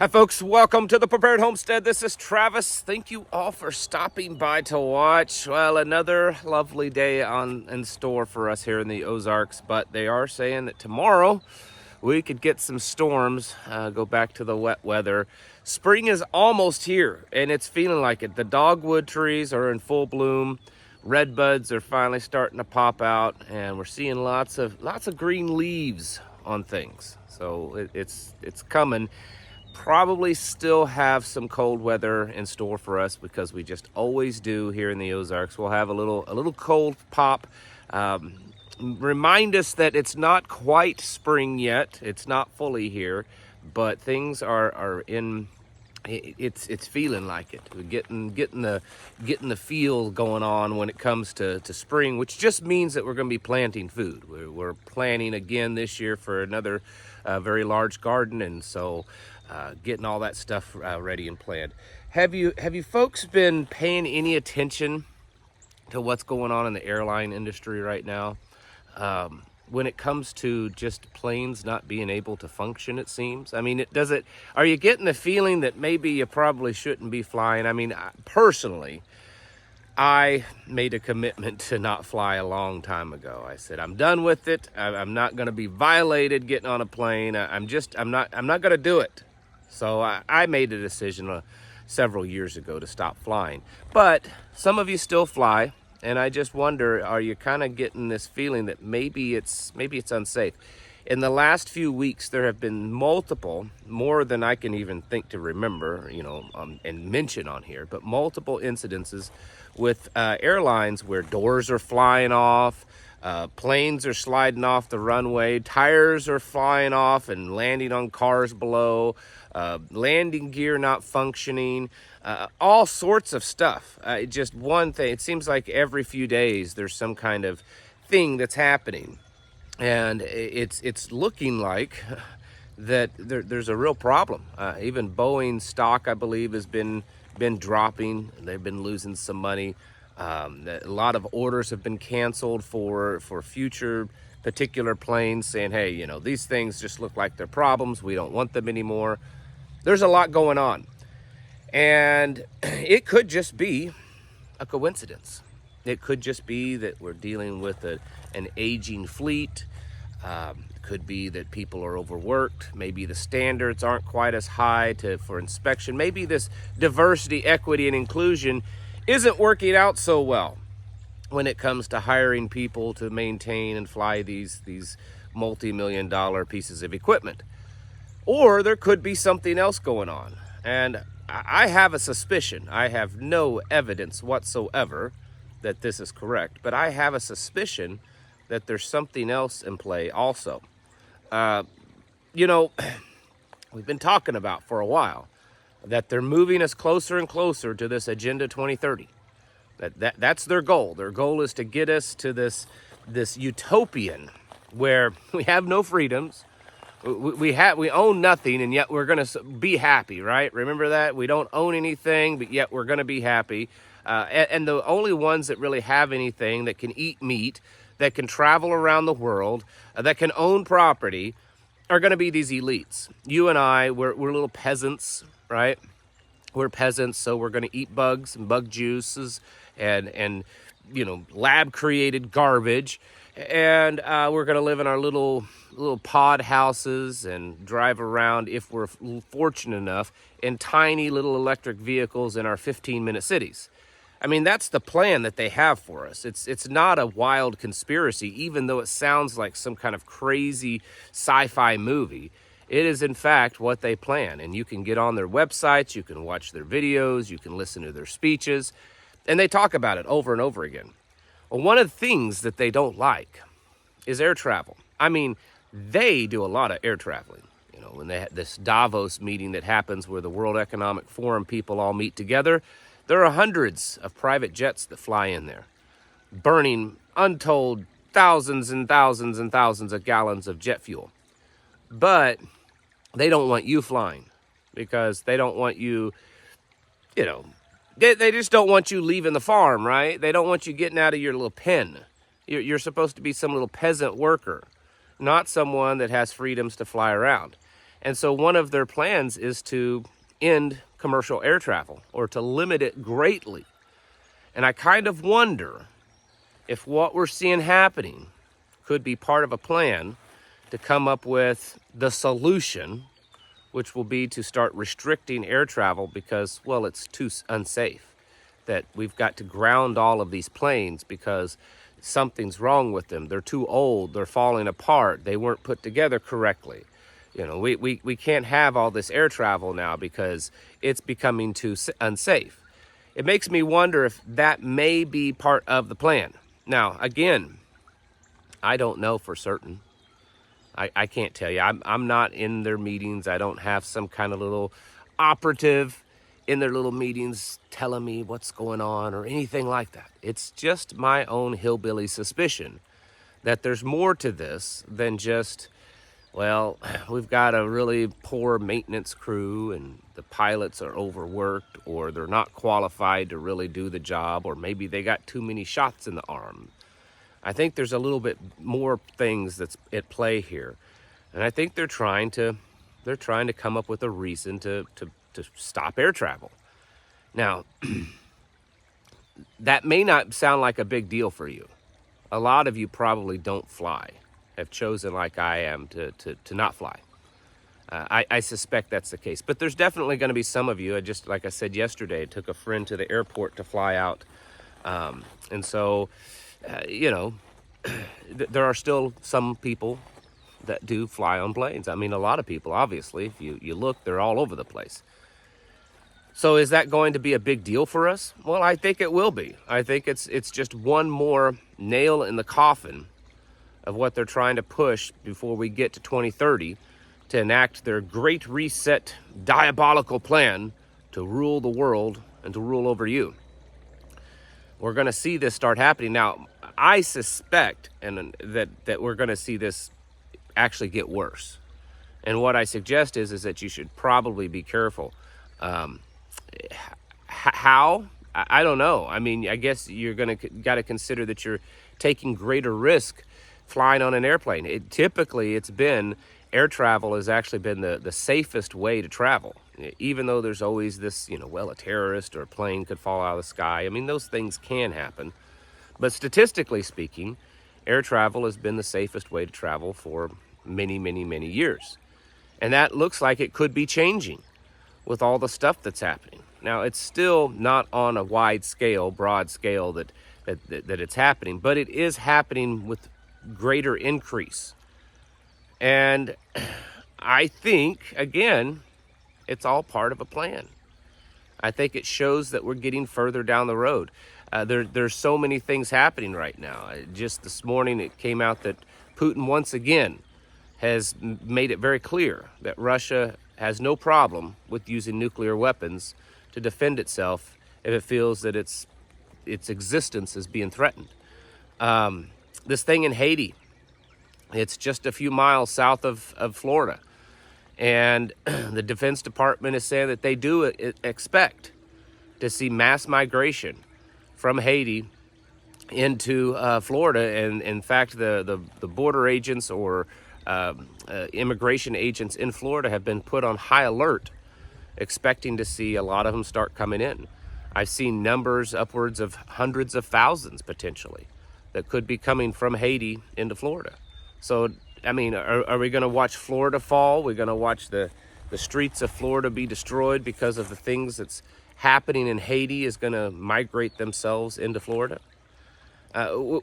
Hi folks, welcome to the Prepared Homestead. This is Travis. Thank you all for stopping by to watch. Well, another lovely day in store for us here in the Ozarks, but they are saying that tomorrow we could get some storms, go back to the wet weather. Spring is almost here and it's feeling like it. The dogwood trees are in full bloom. Red buds are finally starting to pop out and we're seeing lots of green leaves on things. So it's coming. Probably still have some cold weather in store for us because we just always do here in the Ozarks. We'll have a little cold pop. Remind us that it's not quite spring yet. It's not fully here, but things are in. It's feeling like it. We're getting the feel going on when it comes to spring, which just means that we're going to be planting food. We're planting again this year for another very large garden, and so getting all that stuff ready and planned. Have you folks been paying any attention to what's going on in the airline industry right now? When it comes to just planes not being able to function, it seems. I mean, are you getting the feeling that maybe you probably shouldn't be flying? I mean, personally, I made a commitment to not fly a long time ago. I said, I'm done with it. I'm not going to be violated getting on a plane. I'm not going to do it. So I made a decision several years ago to stop flying. But some of you still fly. And I just wonder, are you kind of getting this feeling that maybe it's unsafe? In the last few weeks, there have been multiple, more than I can even think to remember, and mention on here, but multiple incidences with airlines where doors are flying off, planes are sliding off the runway, tires are flying off and landing on cars below, landing gear not functioning, all sorts of stuff. Just one thing, it seems like every few days there's some kind of thing that's happening. And it's looking like that there's a real problem. Even Boeing stock, I believe, has been dropping. They've been losing some money. A lot of orders have been canceled for future particular planes, saying, hey, these things just look like they're problems. We don't want them anymore. There's a lot going on. And it could just be a coincidence. It could just be that we're dealing with an aging fleet. It could be that people are overworked. Maybe the standards aren't quite as high for inspection. Maybe this diversity, equity, and inclusion isn't working out so well when it comes to hiring people to maintain and fly these multi-million-dollar pieces of equipment. Or there could be something else going on. And I have a suspicion. I have no evidence whatsoever that this is correct, but I have a suspicion that there's something else in play also. We've been talking about for a while that they're moving us closer and closer to this Agenda 2030. That's their goal. Their goal is to get us to this utopian where we have no freedoms. We own nothing, and yet we're going to be happy, right? Remember that? We don't own anything, but yet we're going to be happy. And the only ones that really have anything, that can eat meat, that can travel around the world, that can own property, are going to be these elites. You and I, we're little peasants, right? We're peasants, so we're going to eat bugs and bug juices and lab-created garbage. And we're going to live in our little pod houses and drive around, if we're fortunate enough, in tiny little electric vehicles in our 15-minute cities. I mean, that's the plan that they have for us. It's not a wild conspiracy, even though it sounds like some kind of crazy sci-fi movie. It is, in fact, what they plan. And you can get on their websites, you can watch their videos, you can listen to their speeches, and they talk about it over and over again. Well, one of the things that they don't like is air travel. I mean, they do a lot of air traveling. When they had this Davos meeting that happens where the World Economic Forum people all meet together, there are hundreds of private jets that fly in there, burning untold thousands and thousands and thousands of gallons of jet fuel. But they don't want you flying because they don't want you, they just don't want you leaving the farm, right? They don't want you getting out of your little pen. You're supposed to be some little peasant worker, not someone that has freedoms to fly around. And so one of their plans is to end commercial air travel or to limit it greatly. And I kind of wonder if what we're seeing happening could be part of a plan to come up with the solution, which will be to start restricting air travel because, well, it's too unsafe. That we've got to ground all of these planes because something's wrong with them. They're too old, they're falling apart, they weren't put together correctly. You know, we can't have all this air travel now because it's becoming too unsafe. It makes me wonder if that may be part of the plan. Now, again, I don't know for certain. I can't tell you. I'm not in their meetings. I don't have some kind of little operative in their little meetings telling me what's going on or anything like that. It's just my own hillbilly suspicion that there's more to this than just, well, we've got a really poor maintenance crew and the pilots are overworked or they're not qualified to really do the job, or maybe they got too many shots in the arm. I think there's a little bit more things that's at play here. And I think they're trying to come up with a reason to stop air travel. Now, that may not sound like a big deal for you. A lot of you probably don't fly, have chosen like I am to not fly. I suspect that's the case. But there's definitely going to be some of you. Like I said yesterday, I took a friend to the airport to fly out. And so, you know, there are still some people that do fly on planes. I mean, a lot of people, obviously, if you look, they're all over the place. So is that going to be a big deal for us? Well, I think it will be. I think it's just one more nail in the coffin of what they're trying to push before we get to 2030 to enact their great reset diabolical plan to rule the world and to rule over you. We're going to see this start happening. Now, I suspect that we're going to see this actually get worse. And what I suggest is that you should probably be careful. How? I don't know. I mean, I guess you're got to consider that you're taking greater risk flying on an airplane. Typically, it's been air travel has actually been the safest way to travel. Even though there's always this, a terrorist or a plane could fall out of the sky. I mean, those things can happen. But statistically speaking, air travel has been the safest way to travel for many, many, many years. And that looks like it could be changing with all the stuff that's happening. Now, it's still not on a wide scale, broad scale that it's happening, but it is happening with greater increase. And I think, again, it's all part of a plan. I think it shows that we're getting further down the road. There's so many things happening right now. Just this morning, it came out that Putin once again has made it very clear that Russia has no problem with using nuclear weapons to defend itself if it feels that its existence is being threatened. This thing in Haiti, it's just a few miles south of Florida. And the Defense Department is saying that they do expect to see mass migration from Haiti into Florida. And in fact, the border agents or immigration agents in Florida have been put on high alert, expecting to see a lot of them start coming in. I've seen numbers upwards of hundreds of thousands potentially that could be coming from Haiti into Florida. So, I mean, are we going to watch Florida fall? We're going to watch the streets of Florida be destroyed because of the things that's happening in Haiti is going to migrate themselves into Florida?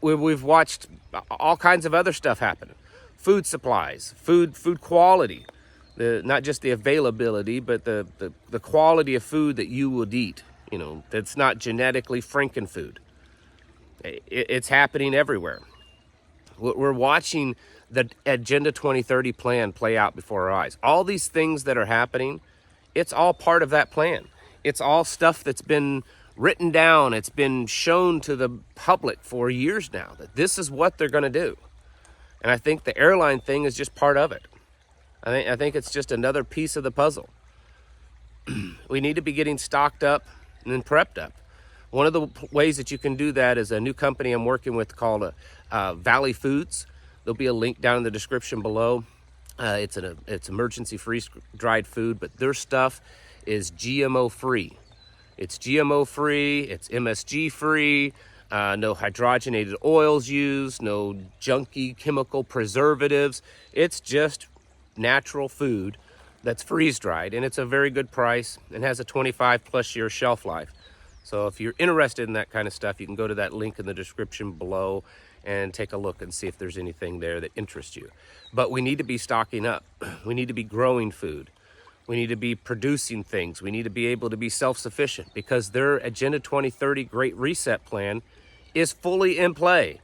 We've watched all kinds of other stuff happen. Food supplies, food quality, not just the availability, but the quality of food that you would eat, that's not genetically frankenfood. It's happening everywhere. We're watching the Agenda 2030 plan play out before our eyes. All these things that are happening, it's all part of that plan. It's all stuff that's been written down. It's been shown to the public for years now that this is what they're going to do. And I think the airline thing is just part of it. I think it's just another piece of the puzzle. We need to be getting stocked up and prepped up. One of the ways that you can do that is a new company I'm working with called Valley Foods. There'll be a link down in the description below. It's emergency freeze-dried food, but their stuff is GMO free. It's GMO free, it's MSG free, no hydrogenated oils used, no junky chemical preservatives. It's just natural food that's freeze-dried, and it's a very good price and has a 25+ year shelf life. So if you're interested in that kind of stuff, you can go to that link in the description below and take a look and see if there's anything there that interests you. But we need to be stocking up. We need to be growing food. We need to be producing things. We need to be able to be self-sufficient, because their Agenda 2030 Great Reset Plan is fully in play.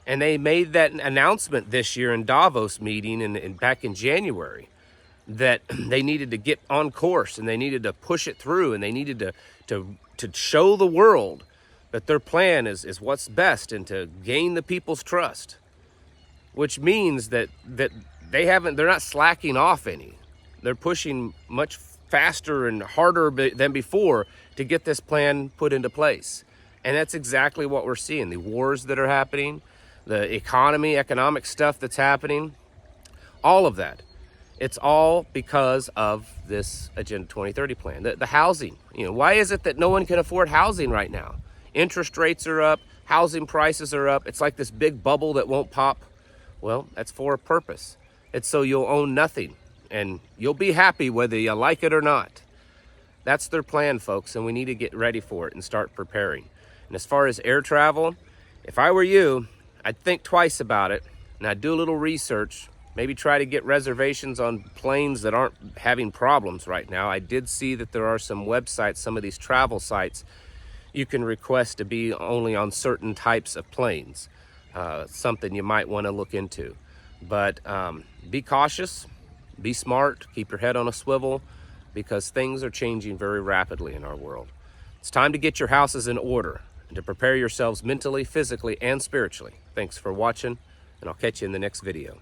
And they made that announcement this year in Davos meeting and back in January, that they needed to get on course and they needed to push it through, and they needed to show the world that their plan is what's best and to gain the people's trust, which means that they're not slacking off any. They're pushing much faster and harder than before to get this plan put into place. And that's exactly what we're seeing. The wars that are happening, the economic stuff that's happening, all of that. It's all because of this Agenda 2030 plan. The housing, why is it that no one can afford housing right now? Interest rates are up, housing prices are up. It's like this big bubble that won't pop. Well, that's for a purpose. It's so you'll own nothing, and you'll be happy whether you like it or not. That's their plan, folks, and we need to get ready for it and start preparing. And as far as air travel, if I were you, I'd think twice about it, and I'd do a little research, maybe try to get reservations on planes that aren't having problems right now. I did see that there are some websites, some of these travel sites, you can request to be only on certain types of planes. Something you might want to look into. But be cautious, be smart, keep your head on a swivel, because things are changing very rapidly in our world. It's time to get your houses in order and to prepare yourselves mentally, physically, and spiritually. Thanks for watching, and I'll catch you in the next video.